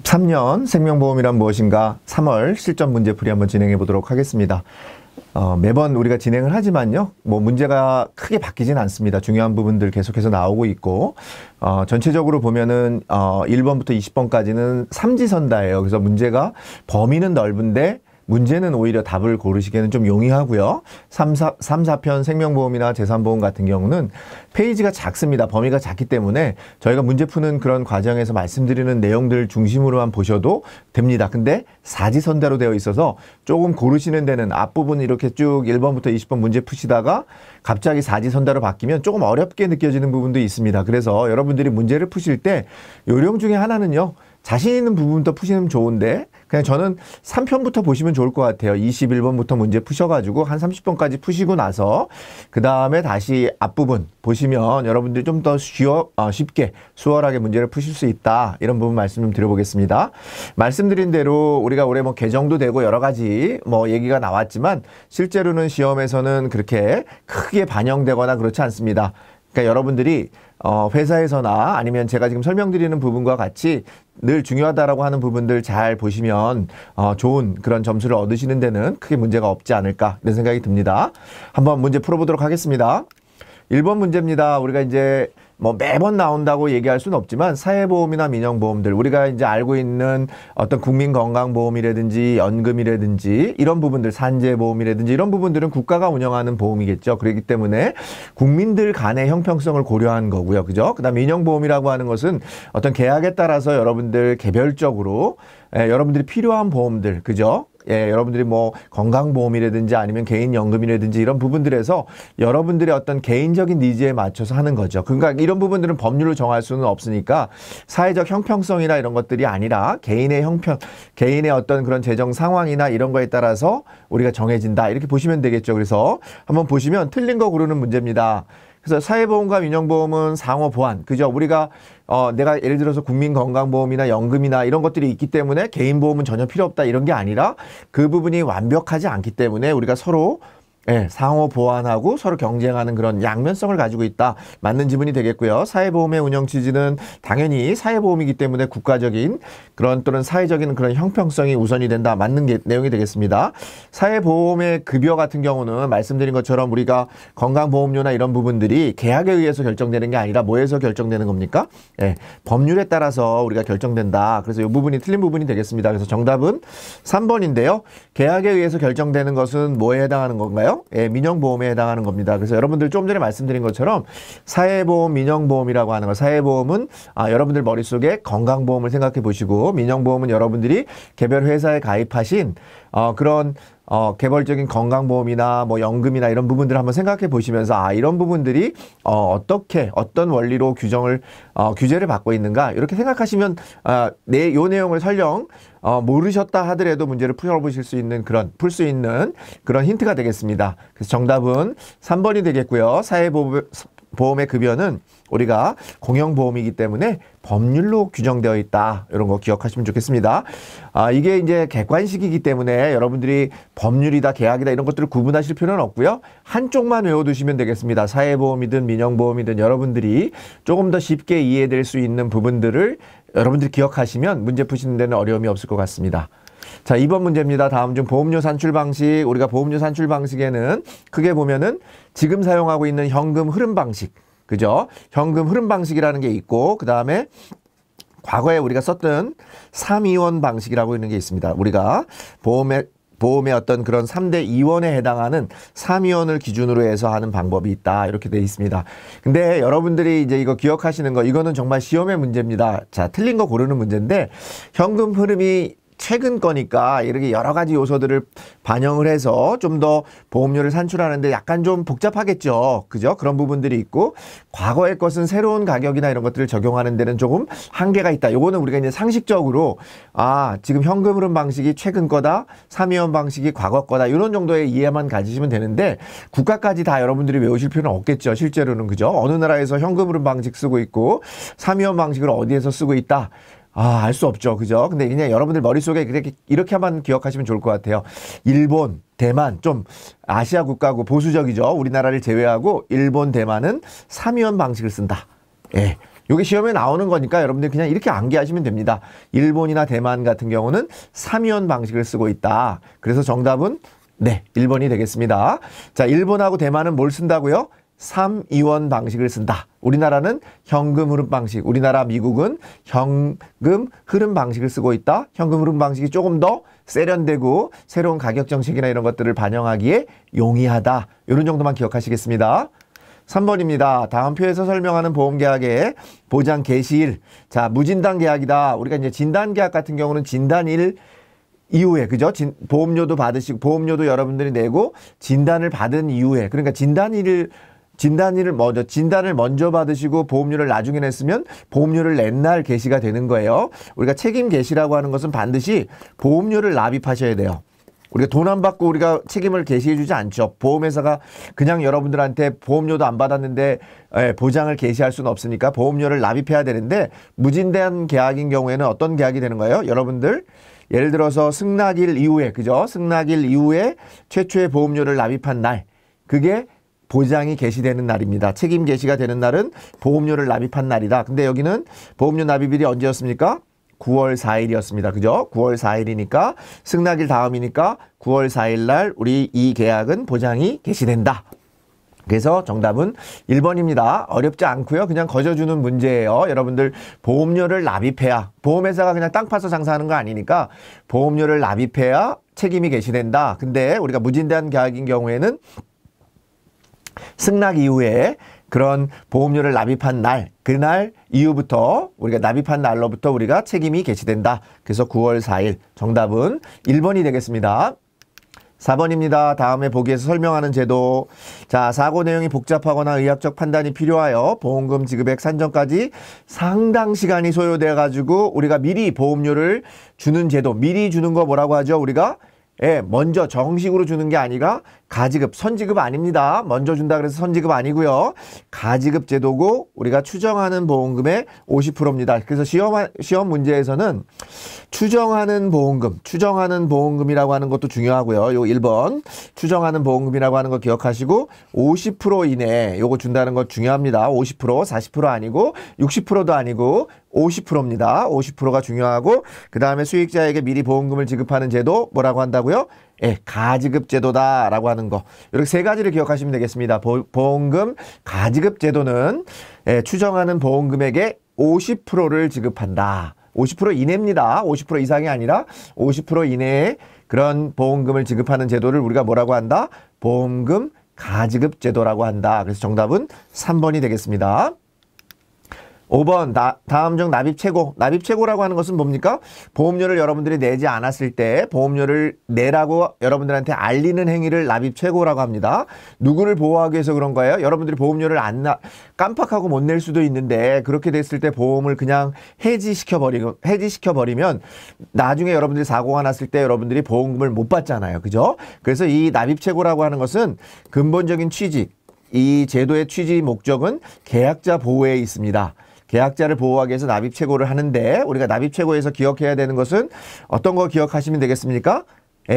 2023년 생명보험이란 무엇인가 3월 실전 문제풀이 한번 진행해 보도록 하겠습니다. 매번 우리가 진행을 하지만요, 뭐 문제가 크게 바뀌진 않습니다. 중요한 부분들 계속해서 나오고 있고, 전체적으로 보면은 1번부터 20번까지는 삼지선다예요. 그래서 문제가 범위는 넓은데 문제는 오히려 답을 고르시기에는 좀 용이하고요. 3, 4편 생명보험이나 재산보험 같은 경우는 페이지가 작습니다. 범위가 작기 때문에 저희가 문제 푸는 그런 과정에서 말씀드리는 내용들 중심으로만 보셔도 됩니다. 근데 사지선다로 되어 있어서 조금 고르시는 데는 앞부분 이렇게 쭉 1번부터 20번 문제 푸시다가 갑자기 사지선다로 바뀌면 조금 어렵게 느껴지는 부분도 있습니다. 그래서 여러분들이 문제를 푸실 때 요령 중에 하나는요, 자신 있는 부분부터 푸시면 좋은데 그냥 저는 3편부터 보시면 좋을 것 같아요. 21번부터 문제 푸셔가지고 한 30번까지 푸시고 나서 그 다음에 다시 앞부분 보시면 여러분들이 좀 더 쉽게 수월하게 문제를 푸실 수 있다. 이런 부분 말씀 좀 드려보겠습니다. 말씀드린 대로 우리가 올해 뭐 개정도 되고 여러 가지 뭐 얘기가 나왔지만 실제로는 시험에서는 그렇게 크게 반영되거나 그렇지 않습니다. 그러니까 여러분들이 회사에서나 아니면 제가 지금 설명드리는 부분과 같이 늘 중요하다라고 하는 부분들 잘 보시면 좋은 그런 점수를 얻으시는 데는 크게 문제가 없지 않을까 이런 생각이 듭니다. 한번 문제 풀어보도록 하겠습니다. 1번 문제입니다. 우리가 이제 뭐 매번 나온다고 얘기할 수는 없지만 사회보험이나 민영보험들, 우리가 이제 알고 있는 어떤 국민건강보험이라든지 연금이라든지 이런 부분들, 산재보험이라든지 이런 부분들은 국가가 운영하는 보험이겠죠. 그렇기 때문에 국민들 간의 형평성을 고려한 거고요. 그죠? 그다음 민영보험이라고 하는 것은 어떤 계약에 따라서 여러분들 개별적으로 여러분들이 필요한 보험들, 그죠? 예, 여러분들이 뭐 건강보험이라든지 아니면 개인연금이라든지 이런 부분들에서 여러분들의 어떤 개인적인 니즈에 맞춰서 하는 거죠. 그러니까 이런 부분들은 법률로 정할 수는 없으니까 사회적 형평성이나 이런 것들이 아니라 개인의 개인의 어떤 그런 재정 상황이나 이런 거에 따라서 우리가 정해진다. 이렇게 보시면 되겠죠. 그래서 한번 보시면 틀린 거 고르는 문제입니다. 그래서 사회보험과 민영보험은 상호 보완, 그죠? 우리가 내가 예를 들어서 국민건강보험이나 연금이나 이런 것들이 있기 때문에 개인보험은 전혀 필요 없다 이런 게 아니라 그 부분이 완벽하지 않기 때문에 우리가 서로 상호 보완하고 서로 경쟁하는 그런 양면성을 가지고 있다. 맞는 지문이 되겠고요. 사회보험의 운영 취지는 당연히 사회보험이기 때문에 국가적인 그런 또는 사회적인 그런 형평성이 우선이 된다. 맞는 내용이 되겠습니다. 사회보험의 급여 같은 경우는 말씀드린 것처럼 우리가 건강보험료나 이런 부분들이 계약에 의해서 결정되는 게 아니라 뭐에서 결정되는 겁니까? 법률에 따라서 우리가 결정된다. 그래서 이 부분이 틀린 부분이 되겠습니다. 그래서 정답은 3번인데요. 계약에 의해서 결정되는 것은 뭐에 해당하는 건가요? 민영보험에 해당하는 겁니다. 그래서 여러분들 좀 전에 말씀드린 것처럼 사회보험, 민영보험이라고 하는 거, 사회보험은 여러분들 머릿속에 건강보험을 생각해 보시고, 민영보험은 여러분들이 개별 회사에 가입하신 그런 개별적인 건강보험이나 뭐 연금이나 이런 부분들을 한번 생각해 보시면서 이런 부분들이 어떻게 어떤 원리로 규제를 받고 있는가 이렇게 생각하시면 요 내용을 설령 모르셨다 하더라도 문제를 풀어보실 수 있는 풀 수 있는 그런 힌트가 되겠습니다. 그래서 정답은 3번이 되겠고요. 사회보험의 급여는 우리가 공영보험이기 때문에 법률로 규정되어 있다. 이런 거 기억하시면 좋겠습니다. 이게 이제 객관식이기 때문에 여러분들이 법률이다, 계약이다 이런 것들을 구분하실 필요는 없고요. 한쪽만 외워두시면 되겠습니다. 사회보험이든 민영보험이든 여러분들이 조금 더 쉽게 이해될 수 있는 부분들을 여러분들이 기억하시면 문제 푸시는 데는 어려움이 없을 것 같습니다. 자, 2번 문제입니다. 다음 중 보험료 산출 방식. 우리가 보험료 산출 방식에는 크게 보면은 지금 사용하고 있는 현금 흐름 방식, 그죠? 현금 흐름 방식이라는 게 있고, 그 다음에 과거에 우리가 썼던 3이원 방식이라고 있는 게 있습니다. 우리가 보험의 어떤 그런 3대 이원에 해당하는 3이원을 기준으로 해서 하는 방법이 있다. 이렇게 되어 있습니다. 근데 여러분들이 이제 이거 기억하시는 거, 이거는 정말 시험의 문제입니다. 자, 틀린 거 고르는 문제인데, 현금 흐름이 최근 거니까 이렇게 여러 가지 요소들을 반영을 해서 좀 더 보험료를 산출하는데 약간 좀 복잡하겠죠. 그죠? 그런 부분들이 있고, 과거의 것은 새로운 가격이나 이런 것들을 적용하는 데는 조금 한계가 있다. 요거는 우리가 이제 상식적으로 지금 현금 흐름 방식이 최근 거다, 3이원 방식이 과거 거다, 이런 정도의 이해만 가지시면 되는데, 국가까지 다 여러분들이 외우실 필요는 없겠죠. 실제로는. 그죠? 어느 나라에서 현금 흐름 방식 쓰고 있고 3이원 방식을 어디에서 쓰고 있다. 알 수 없죠. 그죠? 근데 그냥 여러분들 머릿속에 이렇게만 기억하시면 좋을 것 같아요. 일본, 대만, 좀 아시아 국가고 보수적이죠. 우리나라를 제외하고 일본, 대만은 3위원 방식을 쓴다. 예. 요게 시험에 나오는 거니까 여러분들 그냥 이렇게 암기하시면 됩니다. 일본이나 대만 같은 경우는 3위원 방식을 쓰고 있다. 그래서 정답은 네, 1번이 되겠습니다. 자, 일본하고 대만은 뭘 쓴다고요? 3위원 방식을 쓴다. 우리나라는 현금 흐름 방식, 우리나라 미국은 현금 흐름 방식을 쓰고 있다. 현금 흐름 방식이 조금 더 세련되고 새로운 가격 정책이나 이런 것들을 반영하기에 용이하다. 이런 정도만 기억하시겠습니다. 3번입니다. 다음 표에서 설명하는 보험계약의 보장 개시일. 자, 무진단 계약이다. 우리가 이제 진단 계약 같은 경우는 진단일 이후에, 그죠? 보험료도 받으시고, 보험료도 여러분들이 내고, 진단을 받은 이후에, 그러니까 진단을 먼저 받으시고 보험료를 나중에 냈으면 보험료를 낸 날 개시가 되는 거예요. 우리가 책임 개시라고 하는 것은 반드시 보험료를 납입하셔야 돼요. 우리가 돈 안 받고 우리가 책임을 개시해 주지 않죠. 보험회사가 그냥 여러분들한테 보험료도 안 받았는데 보장을 개시할 수는 없으니까 보험료를 납입해야 되는데, 무진단 계약인 경우에는 어떤 계약이 되는 거예요? 여러분들 예를 들어서 승낙일 이후에, 그죠? 승낙일 이후에 최초의 보험료를 납입한 날, 그게 보장이 개시되는 날입니다. 책임 개시가 되는 날은 보험료를 납입한 날이다. 근데 여기는 보험료 납입일이 언제였습니까? 9월 4일이었습니다. 그죠? 9월 4일이니까 승낙일 다음이니까 9월 4일 날 우리 이 계약은 보장이 개시된다. 그래서 정답은 1번입니다. 어렵지 않고요. 그냥 거저주는 문제예요. 여러분들 보험료를 납입해야, 보험회사가 그냥 땅 파서 장사하는 거 아니니까 보험료를 납입해야 책임이 개시된다. 근데 우리가 무진단 계약인 경우에는 승낙 이후에 그런 보험료를 납입한 날, 그날 이후부터 우리가 납입한 날로부터 우리가 책임이 개시된다. 그래서 9월 4일 정답은 1번이 되겠습니다. 4번입니다. 다음에 보기에서 설명하는 제도. 자, 사고 내용이 복잡하거나 의학적 판단이 필요하여 보험금 지급액 산정까지 상당 시간이 소요돼 가지고 우리가 미리 보험료를 주는 제도. 미리 주는 거 뭐라고 하죠? 우리가 먼저 정식으로 주는 게 아니라 가지급, 선지급 아닙니다. 먼저 준다 그래서 선지급 아니고요. 가지급 제도고 우리가 추정하는 보험금의 50%입니다. 그래서 시험 문제에서는 추정하는 보험금이라고 하는 것도 중요하고요. 요 1번 추정하는 보험금이라고 하는 거 기억하시고 50% 이내 요거 준다는 거 중요합니다. 50%, 40% 아니고 60%도 아니고 50%입니다. 50%가 중요하고, 그 다음에 수익자에게 미리 보험금을 지급하는 제도 뭐라고 한다고요? 가지급 제도다라고 하는 거. 이렇게 세 가지를 기억하시면 되겠습니다. 보험금 가지급 제도는 추정하는 보험금액의 50%를 지급한다. 50% 이내입니다. 50% 이상이 아니라 50% 이내에 그런 보험금을 지급하는 제도를 우리가 뭐라고 한다? 보험금 가지급 제도라고 한다. 그래서 정답은 3번이 되겠습니다. 5번 다음 중 납입 최고. 납입 최고라고 하는 것은 뭡니까? 보험료를 여러분들이 내지 않았을 때 보험료를 내라고 여러분들한테 알리는 행위를 납입 최고라고 합니다. 누구를 보호하기 위해서 그런 거예요? 여러분들이 보험료를 깜빡하고 못 낼 수도 있는데, 그렇게 됐을 때 보험을 그냥 해지시켜버리면 나중에 여러분들이 사고가 났을 때 여러분들이 보험금을 못 받잖아요. 그죠? 그래서 이 납입 최고라고 하는 것은 근본적인 취지, 이 제도의 취지 목적은 계약자 보호에 있습니다. 계약자를 보호하기 위해서 납입 최고를 하는데, 우리가 납입 최고에서 기억해야 되는 것은 어떤 거 기억하시면 되겠습니까?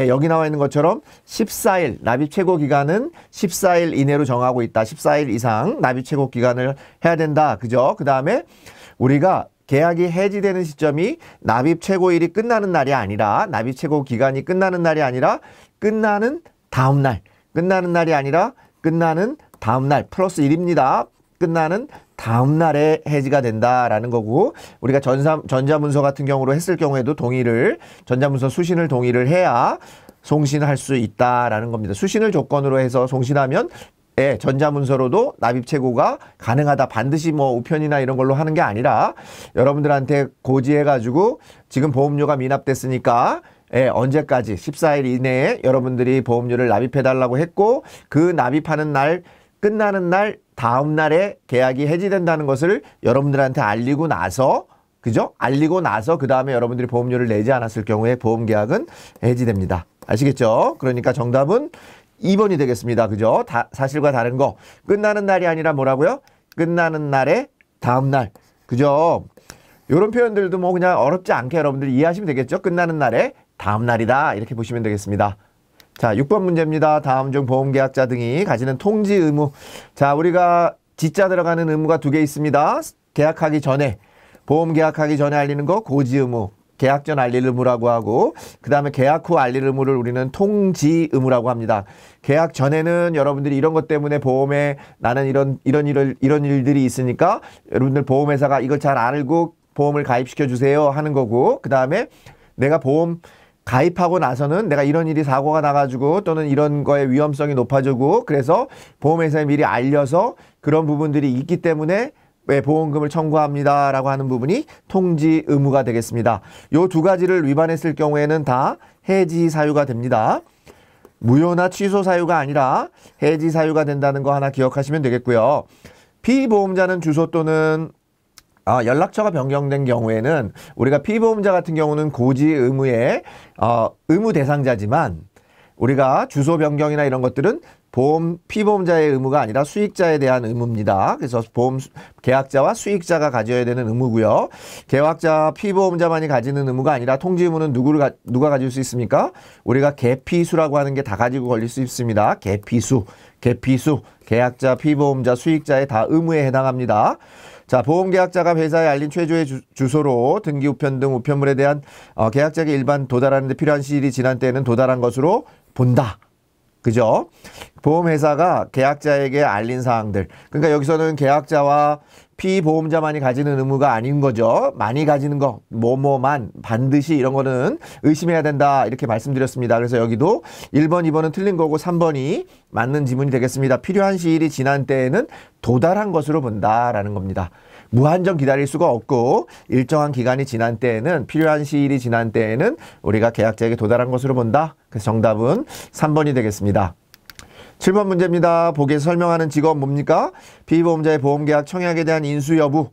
여기 나와 있는 것처럼 14일, 납입 최고 기간은 14일 이내로 정하고 있다. 14일 이상 납입 최고 기간을 해야 된다. 그죠? 그 다음에 우리가 계약이 해지되는 시점이 납입 최고일이 끝나는 날이 아니라, 납입 최고 기간이 끝나는 날이 아니라 끝나는 다음 날, 끝나는 날이 아니라 끝나는 다음 날 플러스 1입니다. 끝나는 다음 날에 해지가 된다라는 거고, 우리가 전자문서 같은 경우로 했을 경우에도 전자문서 수신을 동의를 해야 송신할 수 있다라는 겁니다. 수신을 조건으로 해서 송신하면 전자문서로도 납입 최고가 가능하다. 반드시 뭐 우편이나 이런 걸로 하는 게 아니라 여러분들한테 고지해가지고 지금 보험료가 미납됐으니까 언제까지 14일 이내에 여러분들이 보험료를 납입해달라고 했고, 그 납입하는 날, 끝나는 날 다음 날에 계약이 해지된다는 것을 여러분들한테 알리고 나서, 그죠? 알리고 나서 그 다음에 여러분들이 보험료를 내지 않았을 경우에 보험계약은 해지됩니다. 아시겠죠? 그러니까 정답은 2번이 되겠습니다. 그죠? 사실과 다른 거. 끝나는 날이 아니라 뭐라고요? 끝나는 날에 다음 날. 그죠? 이런 표현들도 뭐 그냥 어렵지 않게 여러분들이 이해하시면 되겠죠? 끝나는 날에 다음 날이다. 이렇게 보시면 되겠습니다. 자, 6번 문제입니다. 다음 중 보험계약자 등이 가지는 통지 의무. 자, 우리가 지자 들어가는 의무가 2개 있습니다. 계약하기 전에, 보험 계약하기 전에 알리는 거 고지 의무, 계약 전 알릴 의무라고 하고, 그 다음에 계약 후 알릴 의무를 우리는 통지 의무라고 합니다. 계약 전에는 여러분들이 이런 것 때문에 보험에 나는 이런 일들이 있으니까 여러분들 보험회사가 이걸 잘 알고 보험을 가입시켜 주세요 하는 거고, 그 다음에 내가 보험 가입하고 나서는 내가 이런 일이 사고가 나가지고 또는 이런 거의 위험성이 높아지고 그래서 보험회사에 미리 알려서 그런 부분들이 있기 때문에 보험금을 청구합니다 라고 하는 부분이 통지 의무가 되겠습니다. 요 두 가지를 위반했을 경우에는 다 해지 사유가 됩니다. 무효나 취소 사유가 아니라 해지 사유가 된다는 거 하나 기억하시면 되겠고요. 피보험자는 주소 또는 연락처가 변경된 경우에는 우리가 피보험자 같은 경우는 고지 의무의 의무 대상자지만 우리가 주소 변경이나 이런 것들은 피보험자의 의무가 아니라 수익자에 대한 의무입니다. 그래서 계약자와 수익자가 가져야 되는 의무고요. 계약자, 피보험자만이 가지는 의무가 아니라 통지 의무는 누가 가질 수 있습니까? 우리가 계피수라고 하는 게 다 가지고 걸릴 수 있습니다. 계피수, 계약자, 피보험자, 수익자의 다 의무에 해당합니다. 자, 보험계약자가 회사에 알린 최초의 주소로 등기 우편 등 우편물에 대한 계약자에게 일반 도달하는 데 필요한 시일이 지난 때에는 도달한 것으로 본다. 그죠? 보험회사가 계약자에게 알린 사항들. 그러니까 여기서는 계약자와 피보험자만이 가지는 의무가 아닌 거죠. 많이 가지는 거, 뭐뭐만, 반드시 이런 거는 의심해야 된다. 이렇게 말씀드렸습니다. 그래서 여기도 1번, 2번은 틀린 거고 3번이 맞는 지문이 되겠습니다. 필요한 시일이 지난 때에는 도달한 것으로 본다라는 겁니다. 무한정 기다릴 수가 없고 일정한 기간이 지난 때에는 필요한 시일이 지난 때에는 우리가 계약자에게 도달한 것으로 본다. 그래서 정답은 3번이 되겠습니다. 7번 문제입니다. 보기에서 설명하는 직업 뭡니까? 피보험자의 보험계약 청약에 대한 인수 여부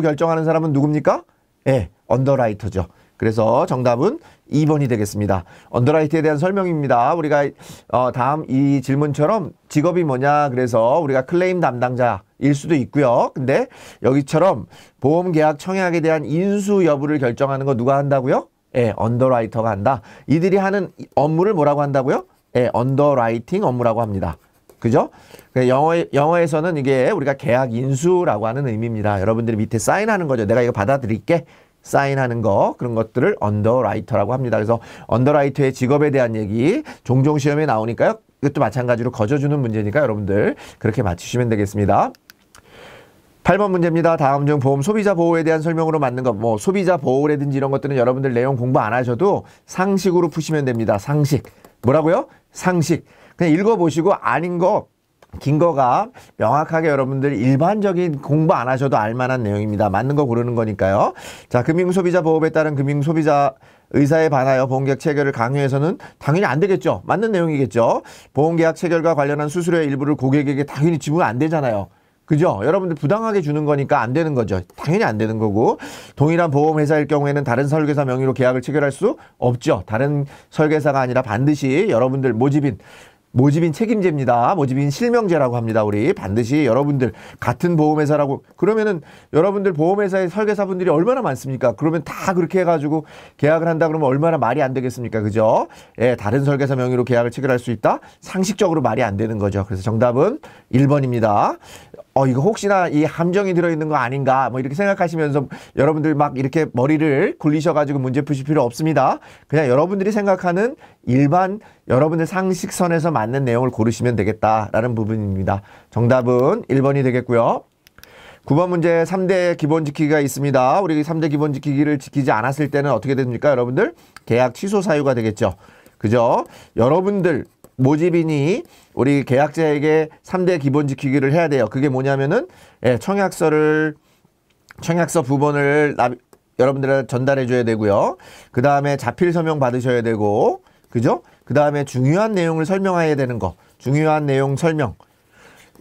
결정하는 사람은 누굽니까? 네, 언더라이터죠. 그래서 정답은 2번이 되겠습니다. 언더라이트에 대한 설명입니다. 우리가 다음 이 질문처럼 직업이 뭐냐 그래서 우리가 클레임 담당자일 수도 있고요. 근데 여기처럼 보험계약 청약에 대한 인수 여부를 결정하는 거 누가 한다고요? 예, 언더라이터가 한다. 이들이 하는 업무를 뭐라고 한다고요? 예, 언더라이팅 업무라고 합니다. 그죠? 영어에서는 이게 우리가 계약 인수라고 하는 의미입니다. 여러분들이 밑에 사인하는 거죠. 내가 이거 받아들일게. 사인하는 거, 그런 것들을 언더라이터라고 합니다. 그래서 언더라이터의 직업에 대한 얘기 종종 시험에 나오니까요. 이것도 마찬가지로 거저주는 문제니까 여러분들 그렇게 맞추시면 되겠습니다. 8번 문제입니다. 다음 중 보험 소비자 보호에 대한 설명으로 맞는 것, 뭐 소비자 보호라든지 이런 것들은 여러분들 내용 공부 안 하셔도 상식으로 푸시면 됩니다. 상식. 뭐라고요? 상식. 그냥 읽어보시고 아닌 거 긴 거가 명확하게 여러분들 일반적인 공부 안 하셔도 알만한 내용입니다. 맞는 거 고르는 거니까요. 자, 금융소비자보호법에 따른 금융소비자 의사에 반하여 보험계약 체결을 강요해서는 당연히 안 되겠죠. 맞는 내용이겠죠. 보험계약 체결과 관련한 수수료의 일부를 고객에게 당연히 지불 안 되잖아요. 그죠? 여러분들 부당하게 주는 거니까 안 되는 거죠. 당연히 안 되는 거고, 동일한 보험회사일 경우에는 다른 설계사 명의로 계약을 체결할 수 없죠. 다른 설계사가 아니라 반드시 여러분들 모집인 책임제입니다. 모집인 실명제라고 합니다. 우리 반드시 여러분들 같은 보험회사라고 그러면은 여러분들 보험회사의 설계사분들이 얼마나 많습니까? 그러면 다 그렇게 해가지고 계약을 한다 그러면 얼마나 말이 안 되겠습니까? 그죠? 예, 다른 설계사 명의로 계약을 체결할 수 있다? 상식적으로 말이 안 되는 거죠. 그래서 정답은 1번입니다. 이거 혹시나 이 함정이 들어있는 거 아닌가 뭐 이렇게 생각하시면서 여러분들 막 이렇게 머리를 굴리셔가지고 문제 푸실 필요 없습니다. 그냥 여러분들이 생각하는 일반 여러분들 상식선에서 맞는 내용을 고르시면 되겠다라는 부분입니다. 정답은 1번이 되겠고요. 9번 문제 3대 기본 지키기가 있습니다. 우리 3대 기본 지키기를 지키지 않았을 때는 어떻게 됩니까? 여러분들 계약 취소 사유가 되겠죠. 그죠? 여러분들 모집인이 우리 계약자에게 3대 기본 지키기를 해야 돼요. 그게 뭐냐면은 청약서 부본을 여러분들한테 전달해 줘야 되고요. 그 다음에 자필 서명 받으셔야 되고, 그죠? 그 다음에 중요한 내용을 설명해야 되는 거. 중요한 내용 설명.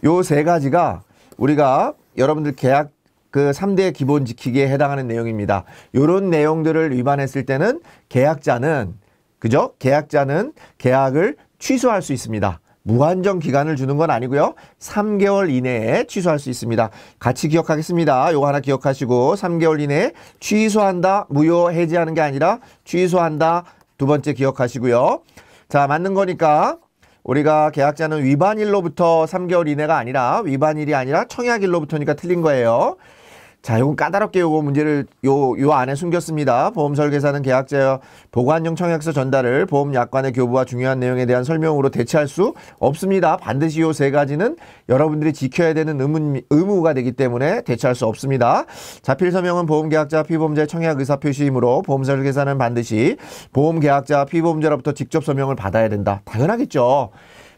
요 세 가지가 우리가 여러분들 계약 그 3대 기본 지키기에 해당하는 내용입니다. 요런 내용들을 위반했을 때는 계약자는 그죠? 계약자는 계약을 취소할 수 있습니다. 무한정 기간을 주는 건 아니고요. 3개월 이내에 취소할 수 있습니다. 같이 기억하겠습니다. 요거 하나 기억하시고 3개월 이내에 취소한다. 무효 해지하는 게 아니라 취소한다. 두 번째 기억하시고요. 자, 맞는 거니까 우리가 계약자는 위반일로부터 3개월 이내가 아니라 위반일이 아니라 청약일로부터니까 틀린 거예요. 자, 요건 까다롭게 요거 문제를 요 안에 숨겼습니다. 보험 설계사는 계약자여 보관용 청약서 전달을 보험 약관의 교부와 중요한 내용에 대한 설명으로 대체할 수 없습니다. 반드시 요 세 가지는 여러분들이 지켜야 되는 의무가 되기 때문에 대체할 수 없습니다. 자필 서명은 보험 계약자 피보험자의 청약 의사 표시이므로 보험 설계사는 반드시 보험 계약자 피보험자로부터 직접 서명을 받아야 된다. 당연하겠죠.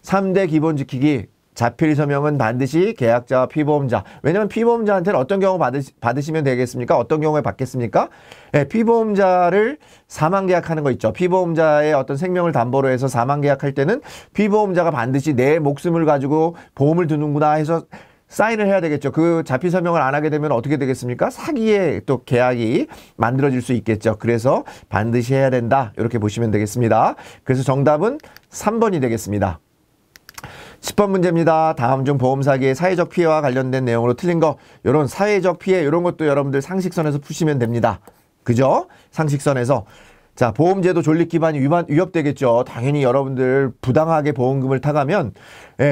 3대 기본 지키기. 자필 서명은 반드시 계약자와 피보험자. 왜냐하면 피보험자한테는 어떤 경우 받으시면 되겠습니까? 어떤 경우에 받겠습니까? 네, 피보험자를 사망 계약하는 거 있죠. 피보험자의 어떤 생명을 담보로 해서 사망 계약할 때는 피보험자가 반드시 내 목숨을 가지고 보험을 드는구나 해서 사인을 해야 되겠죠. 그 자필 서명을 안 하게 되면 어떻게 되겠습니까? 사기의 또 계약이 만들어질 수 있겠죠. 그래서 반드시 해야 된다. 이렇게 보시면 되겠습니다. 그래서 정답은 3번이 되겠습니다. 10번 문제입니다. 다음 중 보험 사기의 사회적 피해와 관련된 내용으로 틀린 거, 요런 사회적 피해 이런 것도 여러분들 상식선에서 푸시면 됩니다. 그죠? 상식선에서. 자, 보험제도 존립 기반이 위협되겠죠. 당연히 여러분들 부당하게 보험금을 타가면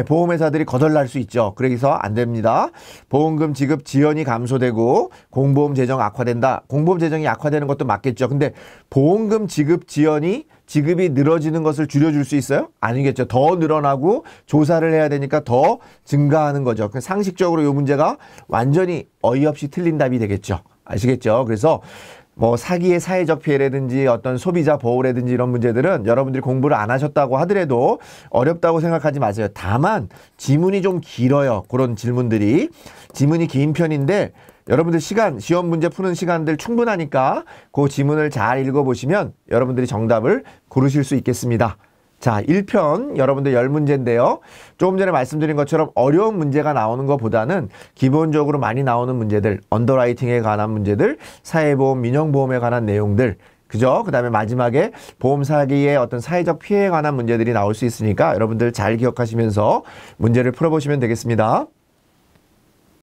보험회사들이 거덜날 수 있죠. 그래서 안 됩니다. 보험금 지급 지연이 감소되고 공보험 재정 악화된다. 공보험 재정이 악화되는 것도 맞겠죠. 근데 보험금 지급 지연이 지급이 늘어지는 것을 줄여줄 수 있어요? 아니겠죠. 더 늘어나고 조사를 해야 되니까 더 증가하는 거죠. 상식적으로 이 문제가 완전히 어이없이 틀린 답이 되겠죠. 아시겠죠? 그래서 뭐 사기의 사회적 피해라든지 어떤 소비자 보호라든지 이런 문제들은 여러분들이 공부를 안 하셨다고 하더라도 어렵다고 생각하지 마세요. 다만 지문이 좀 길어요. 그런 질문들이. 지문이 긴 편인데 여러분들 시험 문제 푸는 시간들 충분하니까 그 지문을 잘 읽어보시면 여러분들이 정답을 고르실 수 있겠습니다. 자, 1편 여러분들 10문제인데요. 조금 전에 말씀드린 것처럼 어려운 문제가 나오는 것보다는 기본적으로 많이 나오는 문제들, 언더라이팅에 관한 문제들, 사회보험, 민영보험에 관한 내용들, 그죠? 그 다음에 마지막에 보험 사기의 어떤 사회적 피해에 관한 문제들이 나올 수 있으니까 여러분들 잘 기억하시면서 문제를 풀어보시면 되겠습니다.